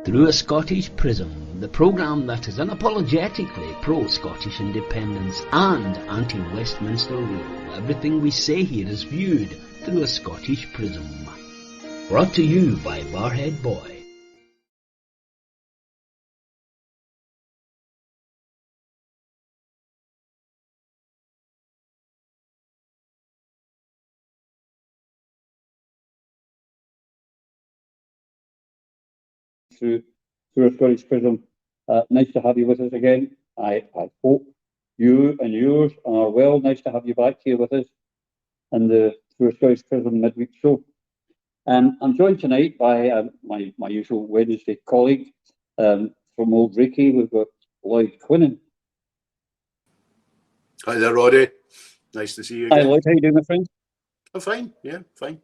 Through a Scottish Prism, the programme that is unapologetically pro-Scottish independence and anti-Westminster rule. Everything we say here is viewed through a Scottish Prism. Brought to you by Barhead Boy. Through a Scottish Prism. Nice to have you with us again. I hope you and yours are well. Nice to have you back here with us in the Through a Scottish Prism midweek show. I'm joined tonight by my usual Wednesday colleague from Old Ricky. We've got Lloyd Quinnan. Hi there, Roddy. Nice to see you again. Hi, Lloyd. How you doing, my friend? I'm fine. Yeah, fine.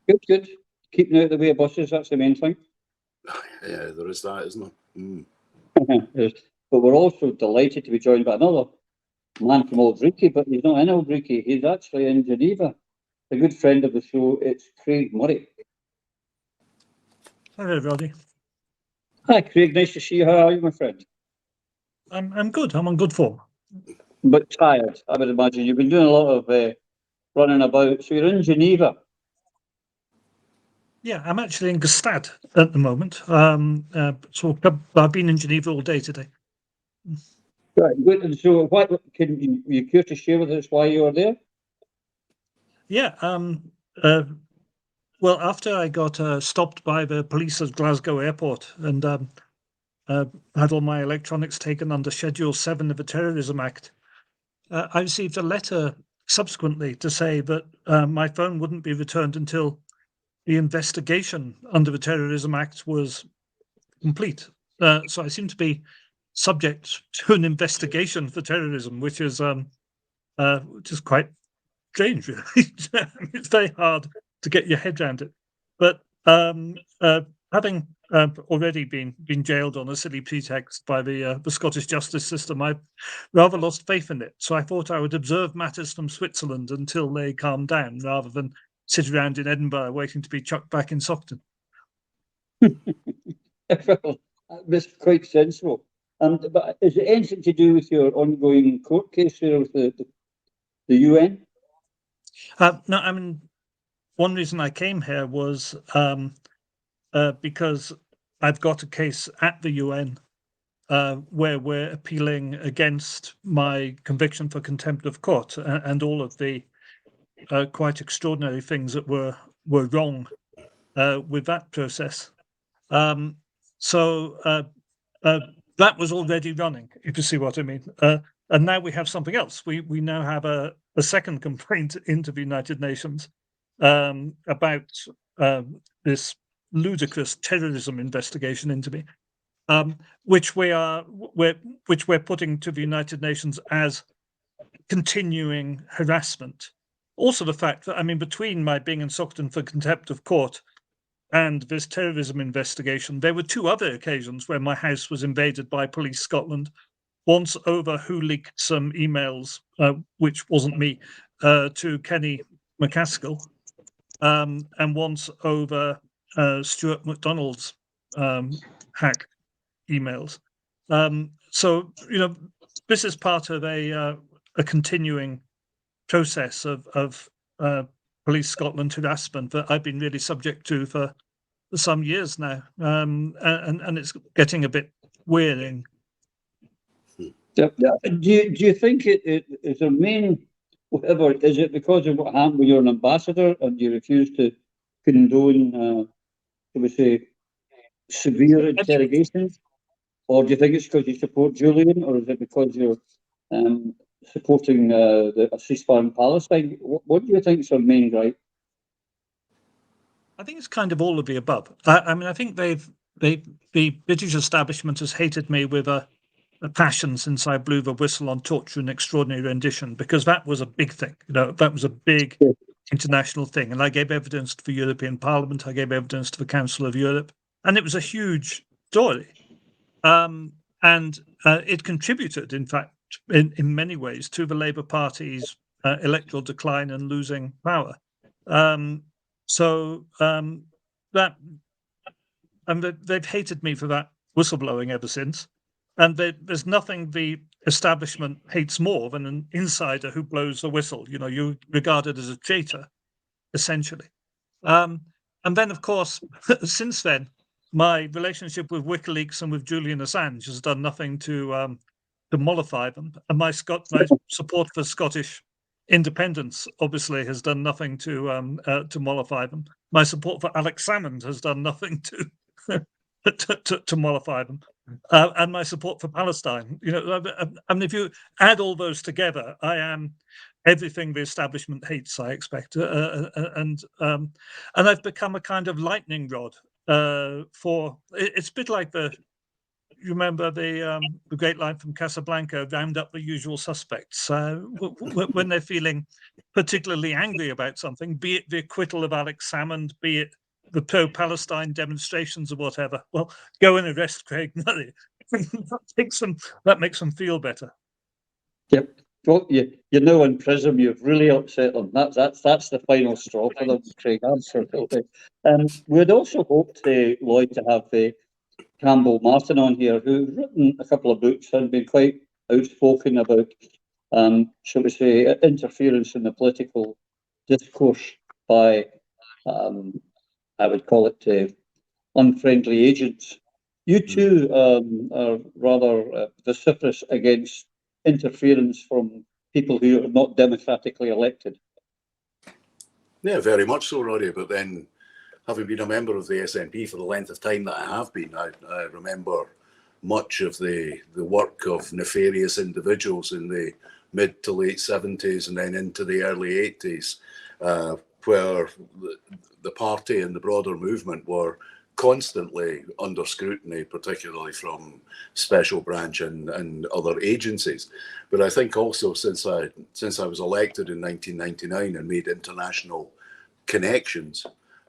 Good. Keeping out of the way of buses, that's the main thing. Yeah, there is that, isn't there? But we're also delighted to be joined by another man from Old Ricky, but he's not in Old Ricky. He's actually in Geneva. A good friend of the show, it's Craig Murray. Hi, Roddy. Hi, Craig. Nice to see you. How are you, my friend? I'm good. I'm on good form. But tired, I would imagine. You've been doing a lot of running about. So you're in Geneva. Yeah, I'm actually in Gstaad at the moment. So I've been in Geneva all day today. Right. Good. And so, what can you care to share with us why you were there? Yeah. Well, after I got stopped by the police at Glasgow Airport and had all my electronics taken under Schedule 7 of the Terrorism Act, I received a letter subsequently to say that my phone wouldn't be returned until the investigation under the Terrorism Act was complete. So I seem to be subject to an investigation for terrorism, which is quite strange, really. It's very hard to get your head around it. But having already been jailed on a silly pretext by the Scottish justice system, I've rather lost faith in it. So I thought I would observe matters from Switzerland until they calm down, rather than sit around in Edinburgh waiting to be chucked back in Stockton. Well, that's quite sensible. But is it anything to do with your ongoing court case here with the UN? No, I mean, one reason I came here was because I've got a case at the UN where we're appealing against my conviction for contempt of court and all of the quite extraordinary things that were wrong with that process. So that was already running, if you see what I mean. And now we have something else. We now have a second complaint into the United Nations about this ludicrous terrorism investigation into me, which we're putting to the United Nations as continuing harassment. Also, the fact that, I mean, between my being in Stockton for contempt of court and this terrorism investigation, there were two other occasions where my house was invaded by Police Scotland. Once over who leaked some emails, which wasn't me, to Kenny McCaskill, and once over Stuart MacDonald's hacked emails. So, this is part of a continuing process of Police Scotland harassment that I've been really subject to for some years now, and it's getting a bit wearing. Do you think it is a main whatever? Is it because of what happened when you're an ambassador and you refuse to condone, shall we say, severe interrogations, or do you think it's because you support Julian, or is it because you're supporting a ceasefire in Palestine? What do you think is our main gripe? I think it's kind of all of the above. I mean, I think the British establishment has hated me with a passion since I blew the whistle on torture and extraordinary rendition, because that was a big thing. That was a big international thing, and I gave evidence to the European Parliament. I gave evidence to the Council of Europe, and it was a huge story. And it contributed, in fact, in many ways, to the Labour Party's electoral decline and losing power. So that and they've hated me for that whistleblowing ever since. And there's nothing the establishment hates more than an insider who blows the whistle. You know, you're regarded as a traitor, essentially. And then, of course, since then, my relationship with WikiLeaks and with Julian Assange has done nothing to mollify them. And my support for Scottish independence obviously has done nothing to mollify them. My support for Alex Salmond has done nothing to mollify them. And my support for Palestine. You know, I mean, if you add all those together, I am everything the establishment hates, I expect, and I've become a kind of lightning rod for. It's a bit like you remember the great line from Casablanca: "Round up the usual suspects." When they're feeling particularly angry about something, be it the acquittal of Alex Salmond, be it the pro-Palestine demonstrations or whatever, well, go and arrest Craig Murray. that makes them feel better. Yep. Well, you know, in Prism, you've really upset them. That's the final straw for them, Craig. Absolutely. We'd also hoped, Lloyd, to have Campbell Martin on here, who's written a couple of books and been quite outspoken about, shall we say, interference in the political discourse by, I would call it, unfriendly agents. You too are rather vociferous against interference from people who are not democratically elected. Yeah, very much so, Roddy. But then, having been a member of the SNP for the length of time that I have been, I remember much of the work of nefarious individuals in the mid to late 70s and then into the early 80s, where the party and the broader movement were constantly under scrutiny, particularly from special branch and other agencies. But I think also since I was elected in 1999 and made international connections,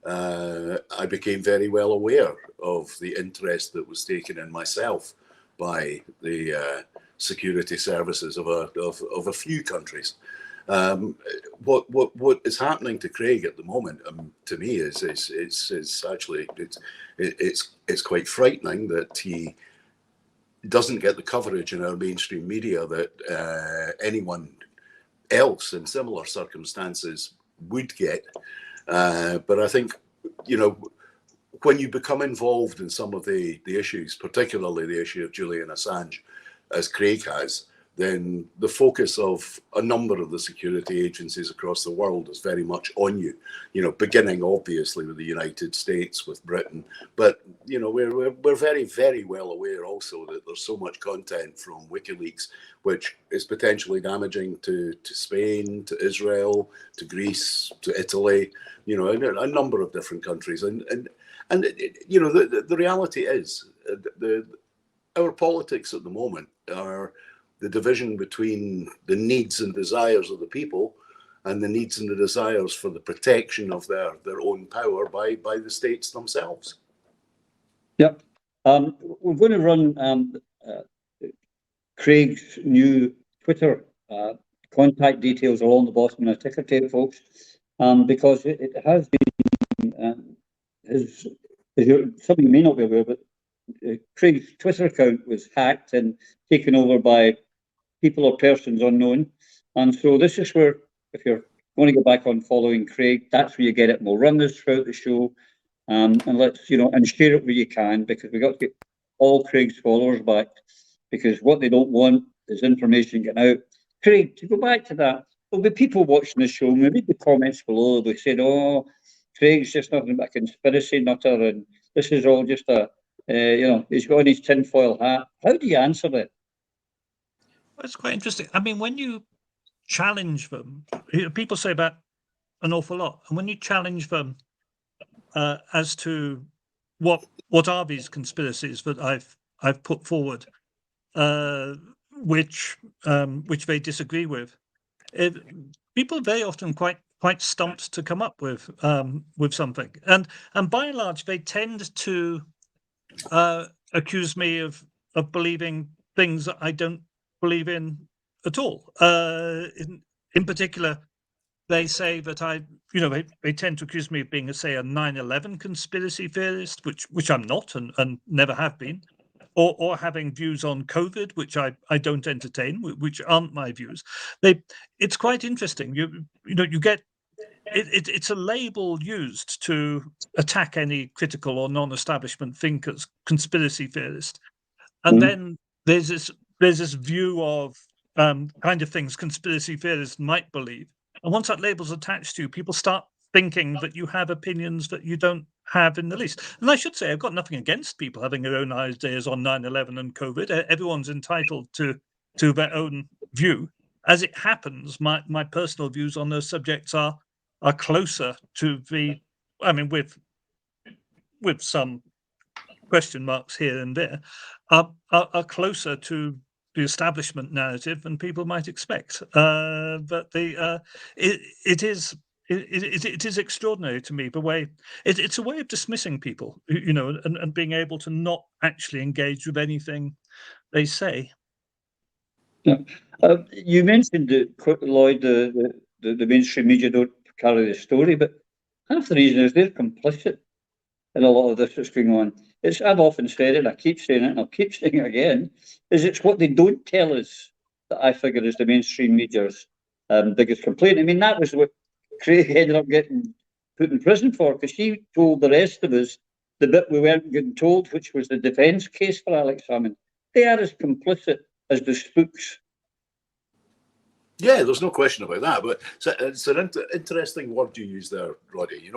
I became very well aware of the interest that was taken in myself by the security services of a few countries. What is happening to Craig at the moment, to me, is actually it's quite frightening that he doesn't get the coverage in our mainstream media that anyone else in similar circumstances would get. But I think, you know, when you become involved in some of the issues, particularly the issue of Julian Assange, as Craig has, then the focus of a number of the security agencies across the world is very much on you. You know, beginning obviously with the United States, with Britain, but you know we're very, very well aware also that there's so much content from WikiLeaks which is potentially damaging to Spain, to Israel, to Greece, to Italy. You know, a number of different countries, and you know the reality is our politics at the moment are the division between the needs and desires of the people and the needs and the desires for the protection of their own power by the states themselves. Yep. We're going to run Craig's new Twitter contact details along the bottom of the ticker tape, folks, because it has been, something you may not be aware, but Craig's Twitter account was hacked and taken over by people or persons unknown. And so this is where, if you're going to get back on following Craig, that's where you get it. And we'll run this throughout the show, and let's, you know, and share it where you can, because we've got to get all Craig's followers back, because what they don't want is information getting out. Craig, to go back to that, there'll be people watching the show, maybe the comments below, they said, oh, Craig's just nothing but a conspiracy nutter, and this is all just a, you know, he's got on his tinfoil hat. How do you answer that? That's quite interesting. I mean, when you challenge them, people say about an awful lot, and when you challenge them as to what are these conspiracies that I've put forward, which they disagree with, people very often quite stumped to come up with something, and by and large they tend to accuse me of believing things that I don't believe in at all. In particular, they say that they tend to accuse me of being, say, a 9/11 conspiracy theorist, which I'm not and never have been, or having views on COVID, which I don't entertain, which aren't my views. It's quite interesting. You get it's a label used to attack any critical or non-establishment thinkers, conspiracy theorist, and then there's this view of kind of things conspiracy theorists might believe, and once that label's attached to you, people start thinking that you have opinions that you don't have in the least. And I should say, I've got nothing against people having their own ideas on 9/11 and COVID. Everyone's entitled to their own view. As it happens, my personal views on those subjects are closer to the, I mean, with some question marks here and there, are closer to the establishment narrative than people might expect. But it is extraordinary to me the way it's a way of dismissing people, and being able to not actually engage with anything they say. Yeah. You mentioned that, Lloyd, the mainstream media don't carry the story, but half the reason is they're complicit in a lot of this that's going on. I've often said it, I keep saying it, and I'll keep saying it again, is it's what they don't tell us that I figure is the mainstream media's biggest complaint. I mean, that was what Craig ended up getting put in prison for, because she told the rest of us the bit we weren't getting told, which was the defence case for Alex Salmond. They are as complicit as the Spooks. Yeah, there's no question about that. But it's an interesting word you use there, Roddy.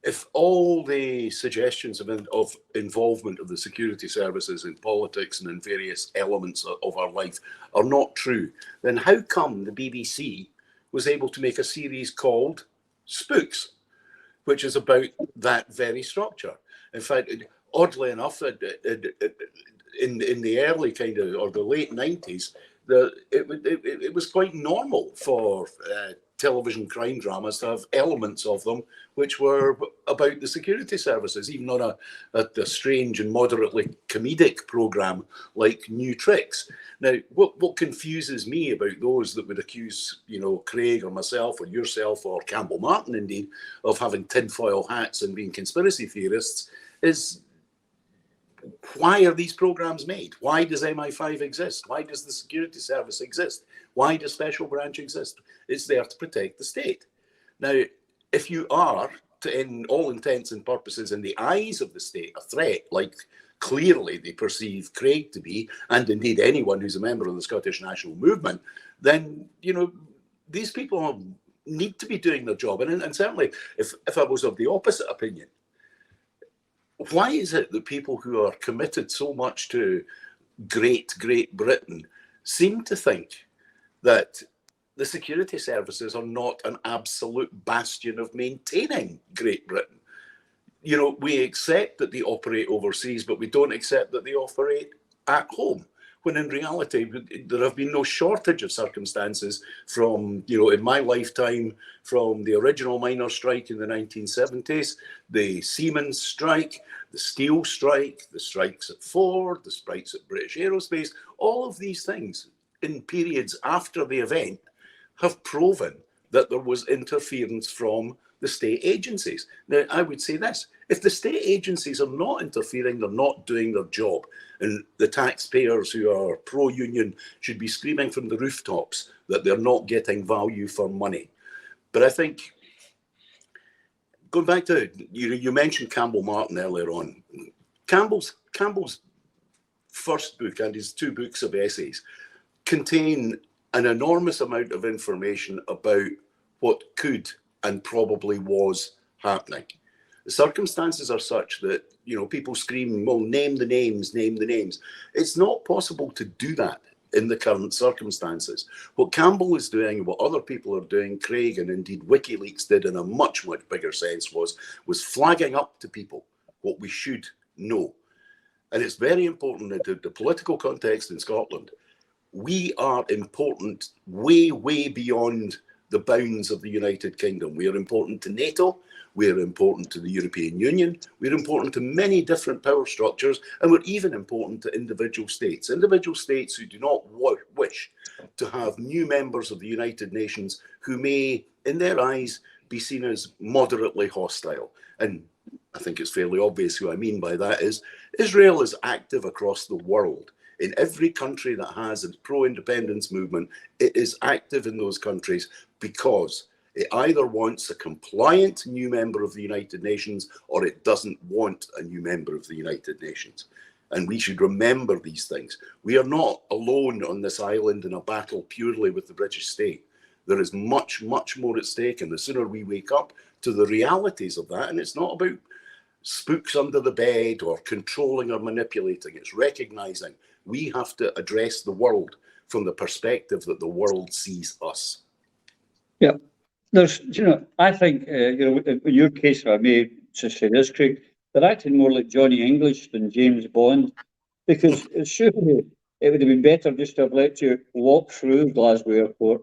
If all the suggestions of involvement of the security services in politics and in various elements of our life are not true, then how come the BBC was able to make a series called Spooks, which is about that very structure? In fact, oddly enough, in the early or the late 90s, it was quite normal for television crime dramas to have elements of them which were about the security services, even on a strange and moderately comedic programme like New Tricks. Now, what confuses me about those that would accuse, Craig or myself or yourself or Campbell Martin, indeed, of having tinfoil hats and being conspiracy theorists is, why are these programs made? Why does MI5 exist? Why does the security service exist? Why does Special Branch exist? It's there to protect the state. Now, if you are, in all intents and purposes, in the eyes of the state, a threat, like clearly they perceive Craig to be, and indeed anyone who's a member of the Scottish National Movement, then, these people need to be doing their job. And certainly, if I was of the opposite opinion, why is it that people who are committed so much to Great Britain seem to think that the security services are not an absolute bastion of maintaining Great Britain? We accept that they operate overseas, but we don't accept that they operate at home, when in reality there have been no shortage of circumstances from, in my lifetime, from the original miners' strike in the 1970s, the Siemens strike, the steel strike, the strikes at Ford, the strikes at British Aerospace. All of these things in periods after the event have proven that there was interference from the state agencies. Now, I would say this: if the state agencies are not interfering, they're not doing their job, and the taxpayers who are pro-union should be screaming from the rooftops that they're not getting value for money. But I think, going back to, you mentioned Campbell Martin earlier on. Campbell's first book and his 2 books of essays contain an enormous amount of information about what could and probably was happening. The circumstances are such that, people scream, well, name the names. It's not possible to do that in the current circumstances. What Campbell is doing and what other people are doing, Craig and indeed WikiLeaks did in a much, much bigger sense, was flagging up to people what we should know. And it's very important that the political context in Scotland, we are important way, way beyond the bounds of the United Kingdom. We are important to NATO. We're important to the European Union. We're important to many different power structures, and we're even important to individual states. Individual states who do not wish to have new members of the United Nations who may, in their eyes, be seen as moderately hostile. And I think it's fairly obvious who I mean by that is Israel is active across the world. In every country that has a pro-independence movement, it is active in those countries because it either wants a compliant new member of the United Nations or it doesn't want a new member of the United Nations. And we should remember these things. We are not alone on this island in a battle purely with the British state. There is much, much more at stake, and the sooner we wake up to the realities of that, and it's not about spooks under the bed or controlling or manipulating, it's recognizing we have to address the world from the perspective that the world sees us. Yeah, there's, I think, in your case, if I may just say this, Craig, they're acting more like Johnny English than James Bond, because surely it would have been better just to have let you walk through Glasgow Airport,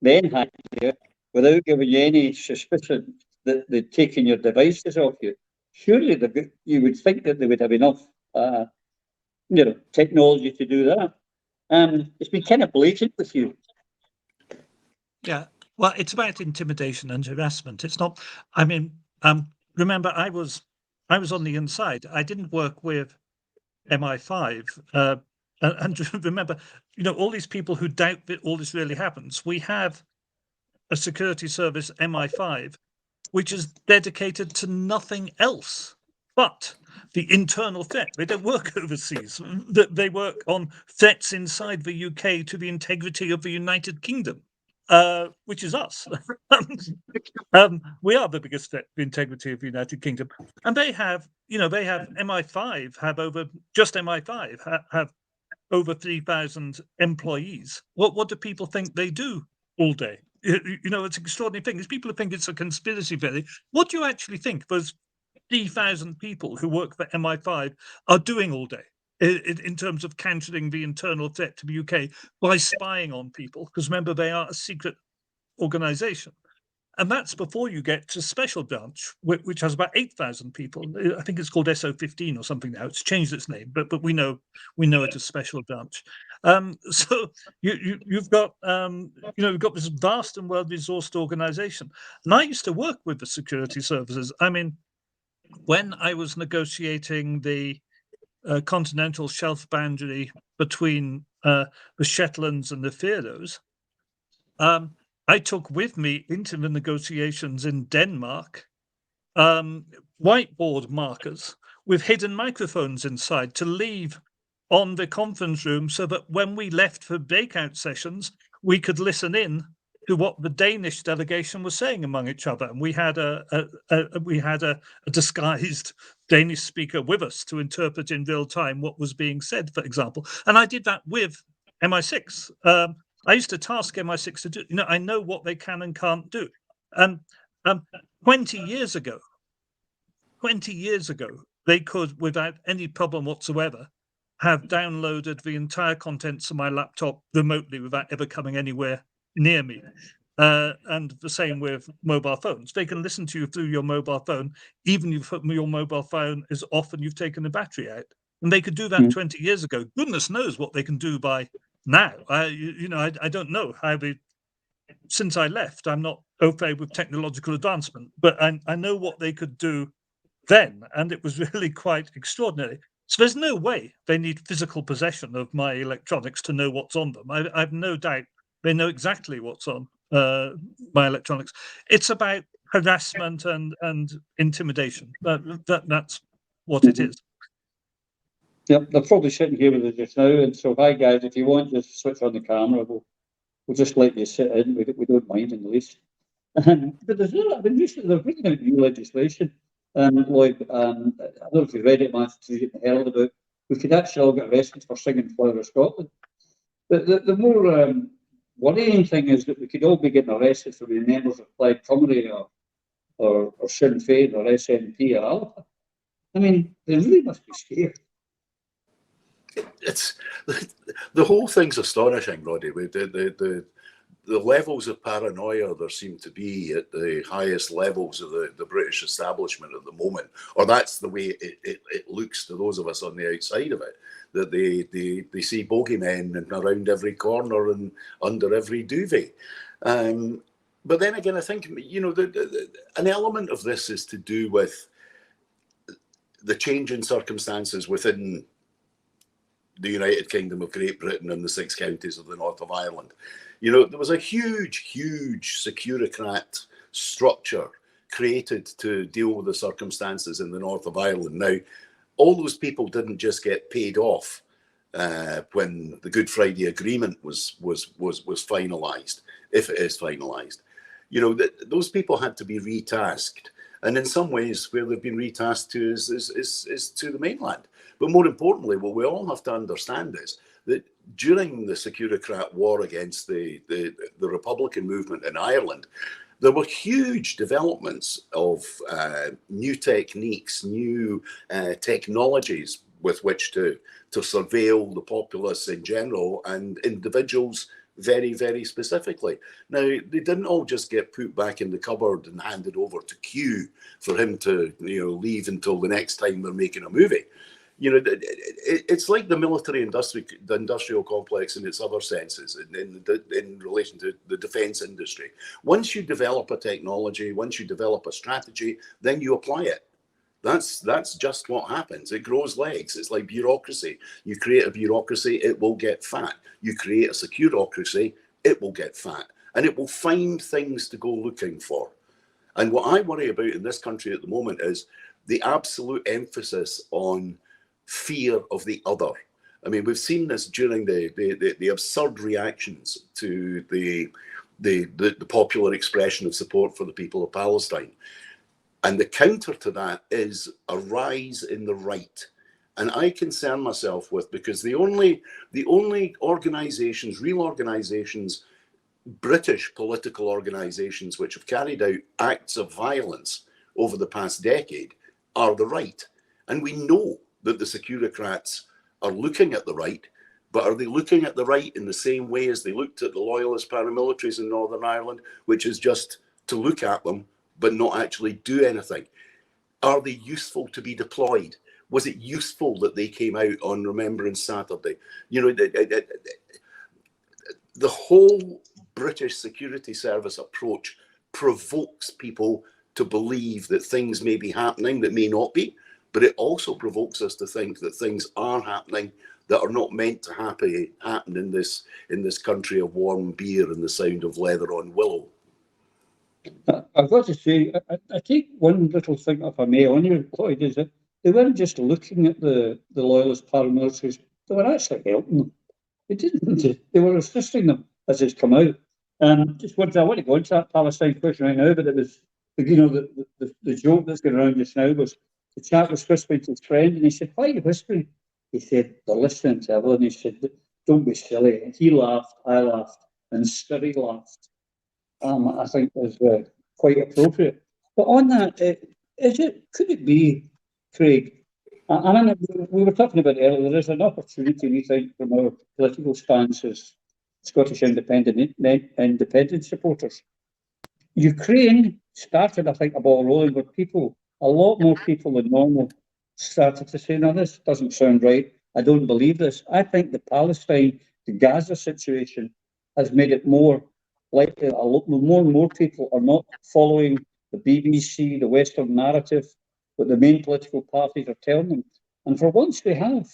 then hack you without giving you any suspicion that they'd taken your devices off you. Surely you would think that they would have enough, technology to do that. It's been kind of blatant with you. Yeah, well, it's about intimidation and harassment. It's not. I mean, remember, I was on the inside. I didn't work with MI5. And remember, all these people who doubt that all this really happens. We have a security service, MI5, which is dedicated to nothing else but the internal threat. They don't work overseas. They work on threats inside the UK to the integrity of the United Kingdom, which is us. We are the biggest threat to the integrity of the United Kingdom. And they have MI5 have over 3,000 employees. What do people think they do all day? It's an extraordinary thing. Is people think it's a conspiracy theory. What do you actually think those 3,000 people who work for MI5 are doing all day in terms of countering the internal threat to the UK by spying on people? Because remember, they are a secret organization. And that's before you get to Special Branch, which has about 8,000 people. I think it's called SO15 or something now. It's changed its name, but we know it as Special Branch. So you've got this vast and well-resourced organization. And I used to work with the security services. I mean, when I was negotiating the continental shelf boundary between the Shetlands and the Faroes, I took with me into the negotiations in Denmark whiteboard markers with hidden microphones inside to leave on the conference room so that when we left for breakout sessions, we could listen in to what the Danish delegation was saying among each other. And we had a disguised Danish speaker with us to interpret in real time what was being said, for example. And I did that with MI6. I used to task MI6 to do. I know what they can and can't do. 20 years ago, they could, without any problem whatsoever, have downloaded the entire contents of my laptop remotely without ever coming anywhere near me. And the same with mobile phones. They can listen to you through your mobile phone, even if your mobile phone is off and you've taken the battery out. And they could do that 20 years ago. Goodness knows what they can do by now. I don't know how since I left, I'm not au fait with technological advancement, but I know what they could do then, and it was really quite extraordinary. So there's no way they need physical possession of my electronics to know what's on them. I've no doubt they know exactly what's on my electronics. It's about harassment and intimidation. That's what it is. Yep, they're probably sitting here with us just now, and so hi guys, if you want, just switch on the camera. We'll just let you sit in. We don't mind in the least. But there's recently they're bringing out new legislation. Lloyd, I don't know if you've read it, managed to read it in the Herald about. We could actually all get arrested for singing "Flower of Scotland." But the more worrying thing is that we could all be getting arrested for being members of Plaid Cymru or Sinn Féin or SNP or Alpha. I mean, they really must be scared. It's the whole thing's astonishing, Roddy. The the levels of paranoia there seem to be at the highest levels of the British establishment at the moment, or that's the way it looks to those of us on the outside of it, that they see bogeymen around every corner and under every duvet. But then again, I think, you know, an element of this is to do with the change in circumstances within the United Kingdom of Great Britain and the 6 counties of the north of Ireland. You know, there was a huge securocrat structure created to deal with the circumstances in the north of Ireland. Now, all those people didn't just get paid off when the Good Friday Agreement was finalised, if it is finalised. You know, those people had to be retasked. And in some ways, where they've been retasked to is to the mainland. But more importantly, what we all have to understand is that during the Securocrat war against the Republican movement in Ireland, there were huge developments of new techniques, new technologies with which to surveil the populace in general and individuals very, very specifically. Now, they didn't all just get put back in the cupboard and handed over to Q for him to, you know, leave until the next time they're making a movie. You know, it's like the industrial complex in its other senses in relation to the defense industry. Once you develop a technology, once you develop a strategy, then you apply it. That's just what happens. It grows legs. It's like bureaucracy. You create a bureaucracy, it will get fat. You create a securocracy, it will get fat. And it will find things to go looking for. And what I worry about in this country at the moment is the absolute emphasis on fear of the other. I mean, we've seen this during the absurd reactions to the popular expression of support for the people of Palestine. And the counter to that is a rise in the right. And I concern myself with, because the only organizations, real organizations, British political organizations which have carried out acts of violence over the past decade are the right. And we know that the securocrats are looking at the right, but are they looking at the right in the same way as they looked at the loyalist paramilitaries in Northern Ireland, which is just to look at them but not actually do anything? Are they useful to be deployed? Was it useful that they came out on Remembrance Saturday? You know, the whole British security service approach provokes people to believe that things may be happening that may not be, but it also provokes us to think that things are happening that are not meant to happen in this country of warm beer and the sound of leather on willow. I've got to say, I take one little thing, if I may, on your Lloyd, is that they weren't just looking at the loyalist paramilitaries, they were actually helping them. They didn't. They were assisting them as it's come out. Just I want to go into that Palestine question right now, but it was, you know, the joke that's going around just now was the chap was whispering to his friend, and he said, "Why are you whispering?" He said, "They're listening to Evelyn." He said, "Don't be silly." And he laughed, I laughed, and Sturry laughed. I think was quite appropriate. But on that, could it be, Craig? I mean, we were talking about it earlier. There is an opportunity, we think, from our political stance as Scottish independent supporters. Ukraine started, I think, a ball rolling where a lot more people than normal, started to say, "No, this doesn't sound right. I don't believe this." I think the Gaza situation has made it more likely more and more people are not following the BBC, the Western narrative, what the main political parties are telling them. And for once we have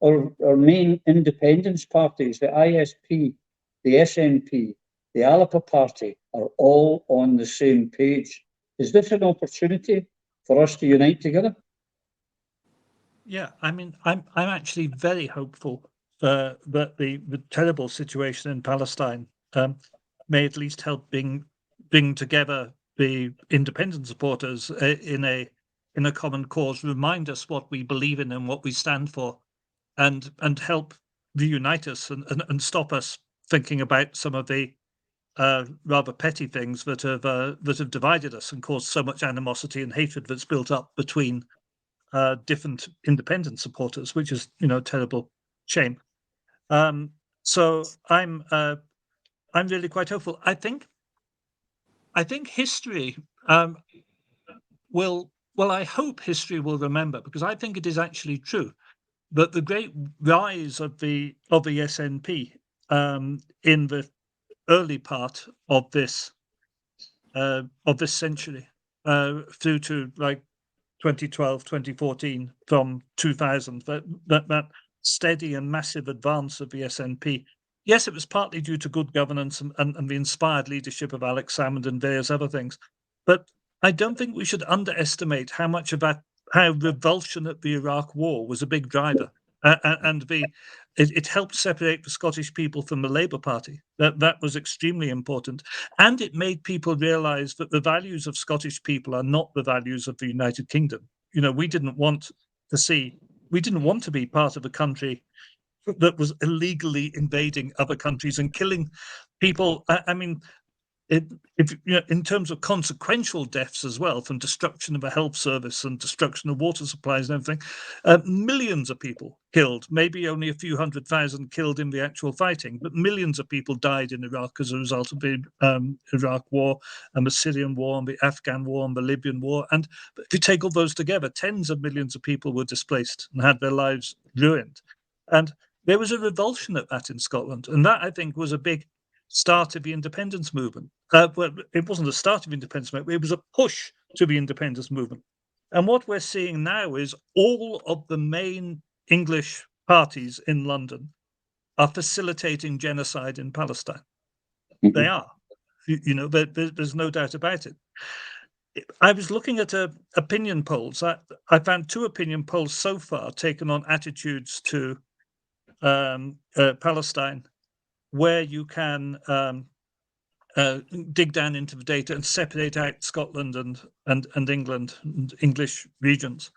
our main independence parties, the ISP, the SNP, the Alapa Party, are all on the same page. Is this an opportunity for us to unite together? Yeah, I mean, I'm actually very hopeful that the terrible situation in Palestine may at least help bring together the independent supporters in a common cause, remind us what we believe in and what we stand for, and help reunite us and stop us thinking about some of the rather petty things that have divided us and caused so much animosity and hatred that's built up between different independent supporters, which is, you know, a terrible shame. So really quite hopeful. I think history will. Well, I hope history will remember, because I think it is actually true that the great rise of the SNP in the early part of this century through to like 2012, 2014, from 2000, that steady and massive advance of the SNP. Yes, it was partly due to good governance and the inspired leadership of Alex Salmond and various other things. But I don't think we should underestimate how much of that, how revulsion at the Iraq War was a big driver. And it helped separate the Scottish people from the Labour Party. That was extremely important. And it made people realise that the values of Scottish people are not the values of the United Kingdom. You know, we didn't want to be part of a country that was illegally invading other countries and killing people. I mean, in terms of consequential deaths as well, from destruction of a health service and destruction of water supplies and everything, millions of people killed, maybe only a few 100,000 killed in the actual fighting, but millions of people died in Iraq as a result of the Iraq War and the Syrian War and the Afghan War and the Libyan War. And if you take all those together, tens of millions of people were displaced and had their lives ruined. And there was a revulsion at that in Scotland. And that, I think, was a big start of the independence movement. Well, it wasn't a start of independence movement, it was a push to the independence movement. And what we're seeing now is all of the main English parties in London are facilitating genocide in Palestine. Mm-hmm. They are. You know, there's no doubt about it. I was looking at opinion polls. I found 2 opinion polls so far taken on attitudes to Palestine, where you can dig down into the data and separate out Scotland and England and English regions.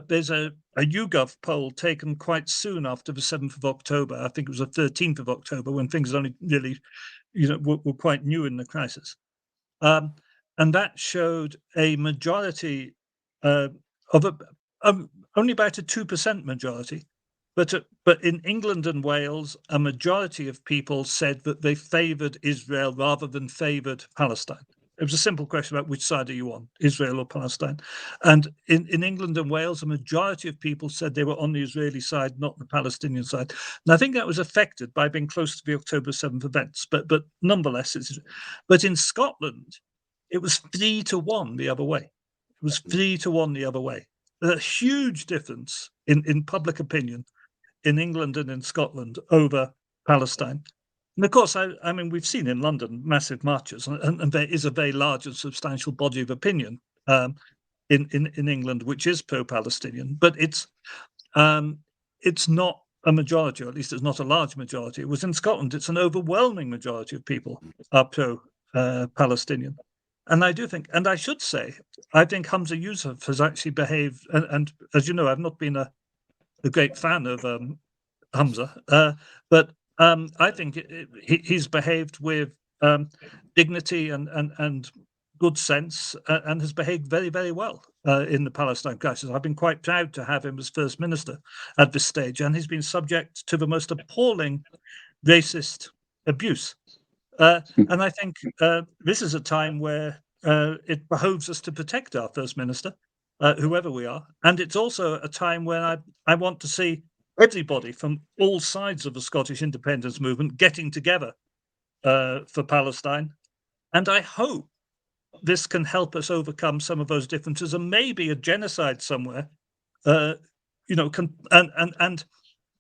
There's a YouGov poll taken quite soon after the 7th of October. I think it was the 13th of October, when things only really, were quite new in the crisis. And that showed a majority of only about a 2% majority. But in England and Wales, a majority of people said that they favoured Israel rather than favoured Palestine. It was a simple question about which side are you on, Israel or Palestine. And in England and Wales, a majority of people said they were on the Israeli side, not the Palestinian side. And I think that was affected by being close to the October 7th events. But nonetheless, but in Scotland, it was 3-1 the other way. It was 3-1 the other way. A huge difference in public opinion in England and in Scotland over Palestine. And of course, I mean, we've seen in London massive marches, and there is a very large and substantial body of opinion in England which is pro-Palestinian, but it's not a majority, or at least it's not a large majority. It was in Scotland, it's an overwhelming majority of people are pro-Palestinian. And I do think, and I should say, I think Humza Yousaf has actually behaved, and as you know, I've not been a great fan of Humza, but I think he's behaved with dignity and good sense, and has behaved very, very well in the Palestine crisis. I've been quite proud to have him as First Minister at this stage, and he's been subject to the most appalling racist abuse. And I think this is a time where it behoves us to protect our First Minister, whoever we are. And it's also a time when I want to see everybody from all sides of the Scottish independence movement getting together for Palestine. And I hope this can help us overcome some of those differences, and maybe a genocide somewhere, and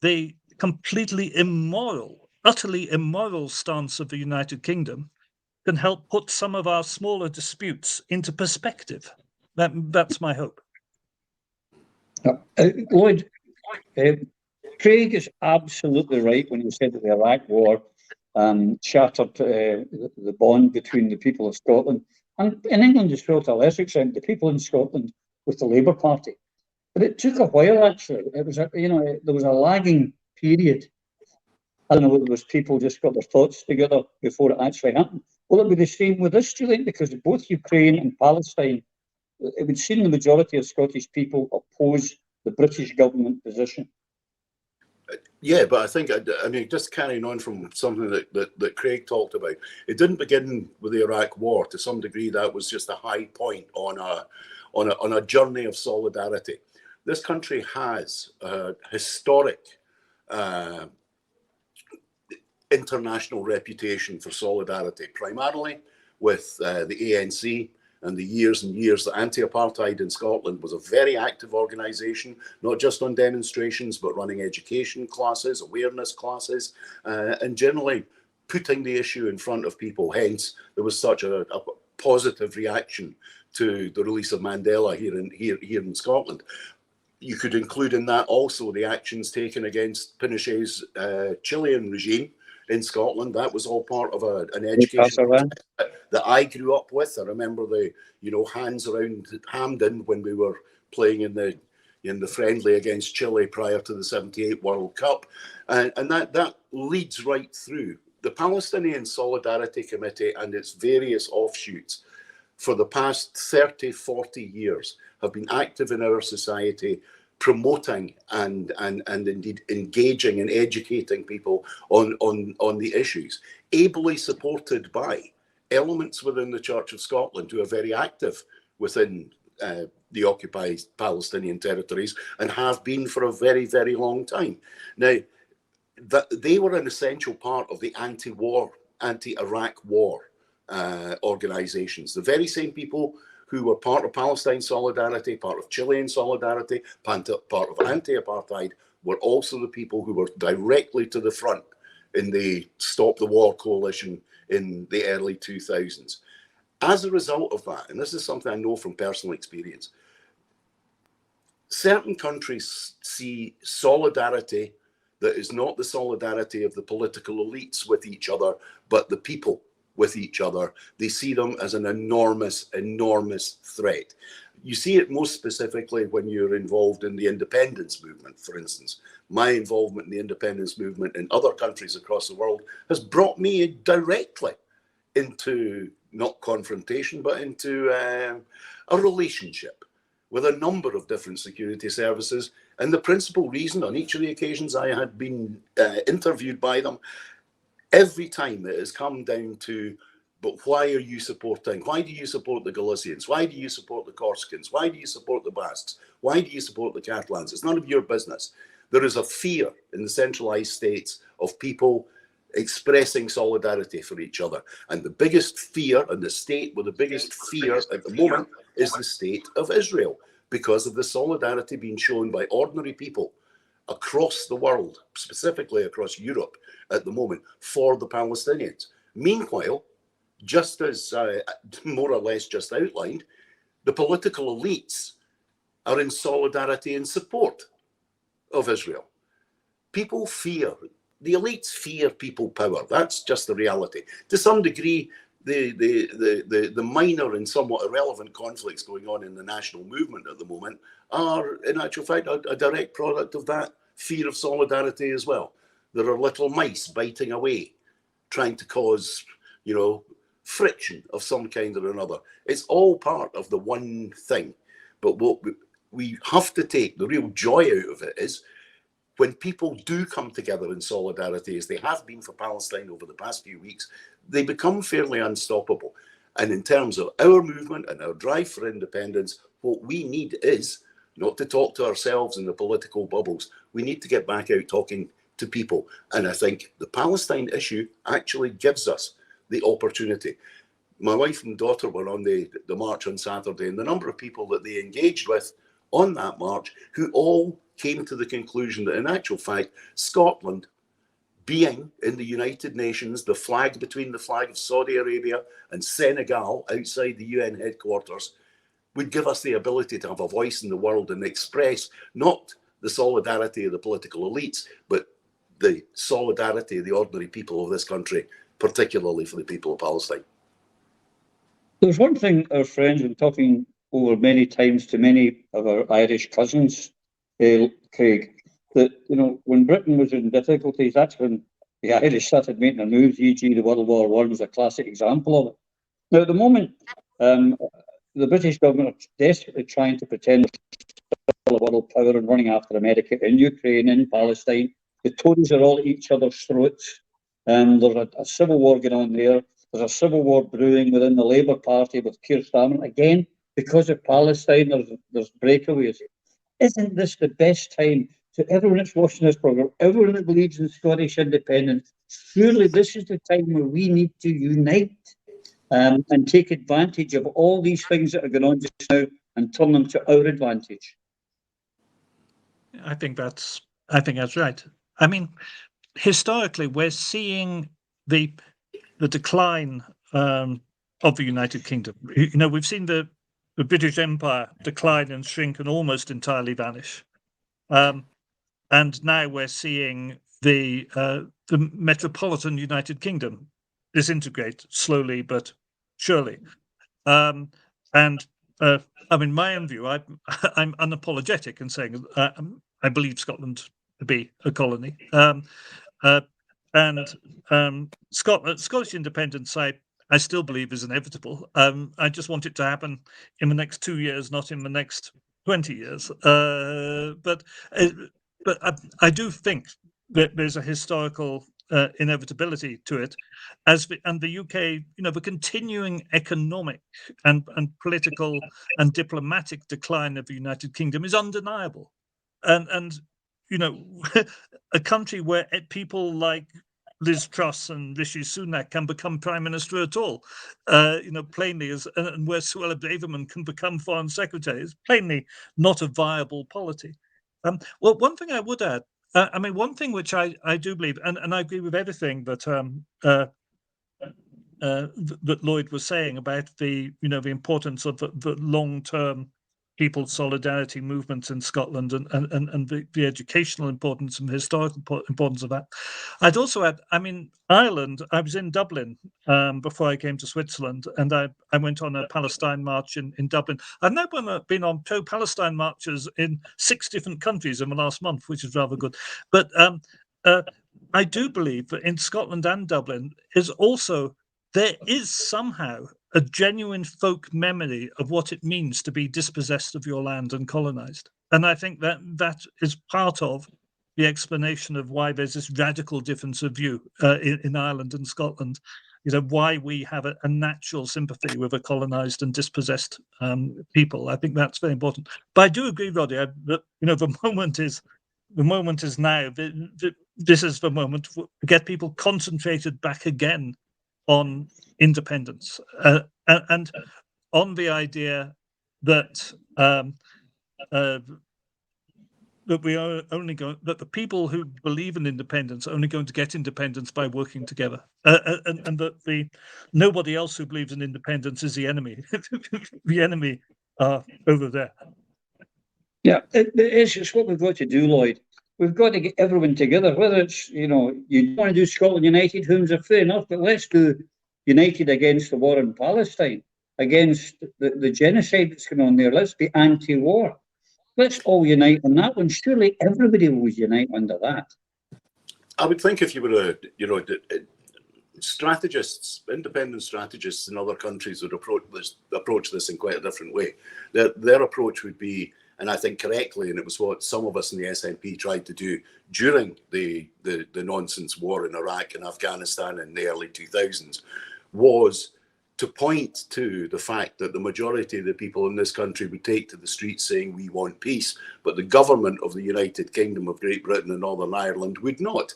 the completely immoral, utterly immoral stance of the United Kingdom can help put some of our smaller disputes into perspective. That's my hope. Lloyd, Craig is absolutely right when he said that the Iraq War shattered the bond between the people of Scotland, and in England as well to a lesser extent, the people in Scotland with the Labour Party. But it took a while, actually. It was, there was a lagging period. I don't know whether it was people just got their thoughts together before it actually happened. Will it be the same with this, do you think? Because both Ukraine and Palestine, it would seem the majority of Scottish people oppose the British government position. Yeah, but I think, I mean, just carrying on from something that Craig talked about, it didn't begin with the Iraq War. To some degree, that was just a high point on a journey of solidarity. This country has a historic international reputation for solidarity, primarily with the ANC, and the years and years that anti-apartheid in Scotland was a very active organisation, not just on demonstrations, but running education classes, awareness classes, and generally putting the issue in front of people. Hence, there was such a positive reaction to the release of Mandela here in Scotland. You could include in that also the actions taken against Pinochet's Chilean regime in Scotland. That was all part of an education that I grew up with. I remember the hands around Hampden when we were playing in the friendly against Chile prior to the '78 World Cup, and that leads right through. The Palestinian Solidarity Committee and its various offshoots for the past 30, 40 years have been active in our society, promoting and indeed engaging and educating people on the issues, ably supported by elements within the Church of Scotland who are very active within the occupied Palestinian territories and have been for a very, very long time. Now, they were an essential part of the anti-Iraq war organizations. The very same people who were part of Palestine Solidarity, part of Chilean Solidarity, part of anti-apartheid, were also the people who were directly to the front in the Stop the War coalition in the early 2000s. As a result of that, and this is something I know from personal experience, certain countries see solidarity that is not the solidarity of the political elites with each other, but the people with each other. They see them as an enormous, enormous threat. You see it most specifically when you're involved in the independence movement, for instance. My involvement in the independence movement in other countries across the world has brought me directly into not confrontation, but into a relationship with a number of different security services. And the principal reason on each of the occasions I had been interviewed by them, every time it has come down to, but why are you supporting? Why do you support the Galicians? Why do you support the Corsicans? Why do you support the Basques? Why do you support the Catalans? It's none of your business. There is a fear in the centralized states of people expressing solidarity for each other. And the biggest fear, and the state with the biggest fear at the moment, is the state of Israel, because of the solidarity being shown by ordinary people across the world, specifically across Europe at the moment, for the Palestinians. Meanwhile, just as more or less just outlined, the political elites are in solidarity and support of Israel. People fear, the elites fear people power. That's just the reality. To some degree, the minor and somewhat irrelevant conflicts going on in the national movement at the moment are, in actual fact, a direct product of that fear of solidarity as well. There are little mice biting away, trying to cause, friction of some kind or another. It's all part of the one thing. But what we have to take, the real joy out of it is when people do come together in solidarity, as they have been for Palestine over the past few weeks, they become fairly unstoppable. And in terms of our movement and our drive for independence, what we need is not to talk to ourselves in the political bubbles. We need to get back out talking to people. And I think the Palestine issue actually gives us the opportunity. My wife and daughter were on the march on Saturday, and the number of people that they engaged with on that march who all came to the conclusion that in actual fact, Scotland being in the United Nations, the flag between the flag of Saudi Arabia and Senegal outside the UN headquarters, would give us the ability to have a voice in the world and express not the solidarity of the political elites, but the solidarity of the ordinary people of this country, particularly for the people of Palestine. There's one thing our friends have been talking over many times to many of our Irish cousins, Craig, that, when Britain was in difficulties, that's when the Irish started making their moves, e.g. the World War I is a classic example of it. Now, at the moment, the British government are desperately trying to pretend they're a world power and running after America in Ukraine, in Palestine, The Tories are all at each other's throats. There's a civil war going on there. There's a civil war brewing within the Labour Party with Keir Starmer. Again, because of Palestine, there's breakaways. Isn't this the best time to everyone that's watching this programme, everyone that believes in Scottish independence? Surely this is the time where we need to unite and take advantage of all these things that are going on just now and turn them to our advantage. I think that's right. I mean, historically, we're seeing the decline of the United Kingdom. You know, we've seen the British Empire decline and shrink and almost entirely vanish, and now we're seeing the metropolitan United Kingdom disintegrate slowly but surely. I mean, my own view, I'm unapologetic in saying I believe Scotland to be a colony. Scottish independence, I still believe is inevitable. I just want it to happen in the next 2 years, not in the next 20 years. But I do think that there's a historical inevitability to it, and the UK, you know, the continuing economic and political and diplomatic decline of the United Kingdom is undeniable, and you know, a country where people like Liz Truss and Rishi Sunak can become prime minister at all, you know, plainly and where Suella Braverman can become foreign secretary is plainly not a viable polity. Well, one thing I would add, I mean, one thing which I do believe, and I agree with everything that that Lloyd was saying about the importance of the long-term people's solidarity movements in Scotland and the educational importance and the historical importance of that. I'd also add, I mean, Ireland, I was in Dublin before I came to Switzerland, and I went on a Palestine march in Dublin. I've now been on pro-Palestine marches in 6 different countries in the last month, which is rather good. But I do believe that in Scotland and Dublin there is somehow a genuine folk memory of what it means to be dispossessed of your land and colonized. And I think that is part of the explanation of why there's this radical difference of view in Ireland and Scotland, you know, why we have a natural sympathy with a colonized and dispossessed people. I think that's very important. But I do agree, Roddy, that, you know, the moment is now. This is the moment to get people concentrated back again on independence and on the idea that that we are only going, that the people who believe in independence are only going to get independence by working together, and that nobody else who believes in independence is the enemy. The enemy are over there. Yeah, it's what we've got to do, Lloyd. We've got to get everyone together, whether it's, you know, you want to do Scotland United, whom's a fair enough, but let's do United against the war in Palestine, against the genocide that's going on there. Let's be anti-war. Let's all unite on that one. Surely everybody will unite under that. I would think if you were strategists, independent strategists in other countries would approach this in quite a different way. Their approach would be, and I think correctly, and it was what some of us in the SNP tried to do during the nonsense war in Iraq and Afghanistan in the early 2000s, was to point to the fact that the majority of the people in this country would take to the streets saying we want peace, but the government of the United Kingdom of Great Britain and Northern Ireland would not.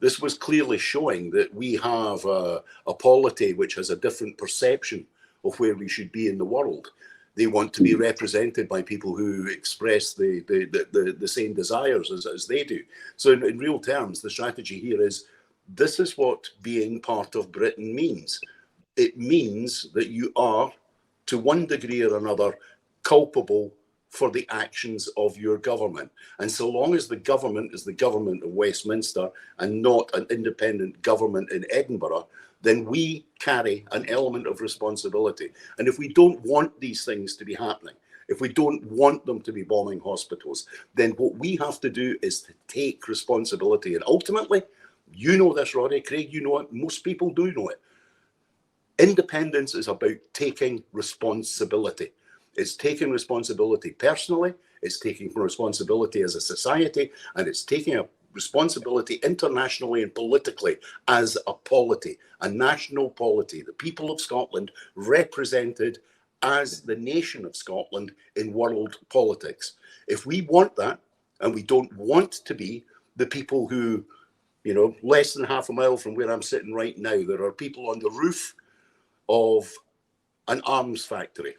This was clearly showing that we have a polity which has a different perception of where we should be in the world. They want to be represented by people who express the same desires as they do. So in real terms, the strategy here is, this is what being part of Britain means. It means that you are, to one degree or another, culpable for the actions of your government. And so long as the government is the government of Westminster and not an independent government in Edinburgh, then we carry an element of responsibility. And if we don't want these things to be happening, if we don't want them to be bombing hospitals, then what we have to do is to take responsibility. And ultimately, you know this, Roddy, Craig, you know it, most people do know it. Independence is about taking responsibility. It's taking responsibility personally, it's taking responsibility as a society, and it's taking responsibility internationally and politically as a polity, a national polity, the people of Scotland represented as the nation of Scotland in world politics. If we want that, and we don't want to be the people who, you know, less than half a mile from where I'm sitting right now, there are people on the roof of an arms factory